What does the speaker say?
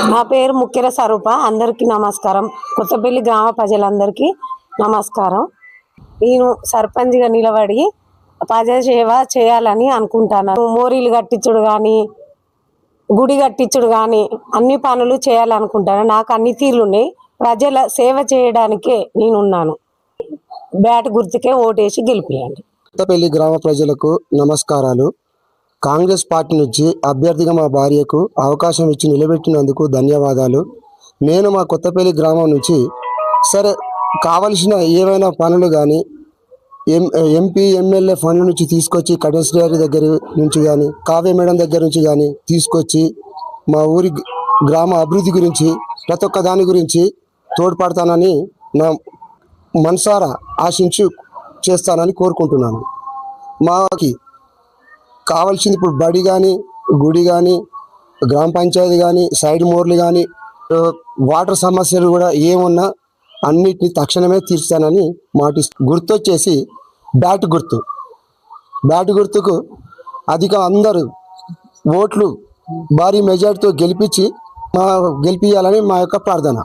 నా పేరు ముఖ్యర స్వరూప. అందరికీ నమస్కారం. కొత్తపల్లి గ్రామ ప్రజలందరికీ నమస్కారం. నేను సర్పంచ్గా నిలబడి ప్రజాసేవ చేయాలని అనుకుంటాను. మోరీలు కట్టించుడు కానీ, గుడి కట్టించుడు కానీ అన్ని పనులు చేయాలనుకుంటాను. నాకు అన్ని తీర్లు ఉన్నాయి. ప్రజల సేవ చేయడానికే నేనున్నాను. బ్యాట్ గుర్తుకే ఓటేసి గెలిపియండి. కొత్తపల్లి గ్రామ ప్రజలకు నమస్కారాలు. కాంగ్రెస్ పార్టీ నుంచి అభ్యర్థిగా మా భార్యకు అవకాశం ఇచ్చి నిలబెట్టినందుకు ధన్యవాదాలు. నేను మా కొత్తపల్లి గ్రామం నుంచి సరే కావలసిన ఏవైనా పనులు కానీ ఎంపీ ఎమ్మెల్యే ఫండ్ల నుంచి తీసుకొచ్చి కటేశ్వరి గారి దగ్గర నుంచి కానీ కావ్య మేడం దగ్గర నుంచి కానీ తీసుకొచ్చి మా ఊరి గ్రామ అభివృద్ధి గురించి ప్రతి ఒక్క దాని గురించి తోడ్పడతానని నా మనసారా ఆశించి చేస్తానని కోరుకుంటున్నాను. మాకి కావాల్సింది ఇప్పుడు బడి కానీ, గుడి కానీ, గ్రామ పంచాయతీ కానీ, సైడ్ మోర్లు కానీ, వాటర్ సమస్యలు కూడా ఏమున్నా అన్నిటిని తక్షణమే తీర్చానని గుర్తొచ్చేసి బ్యాట్ గుర్తుకు అందరూ ఓట్లు భారీ మెజార్టీతో గెలిపించాలని మా యొక్క ప్రార్థన.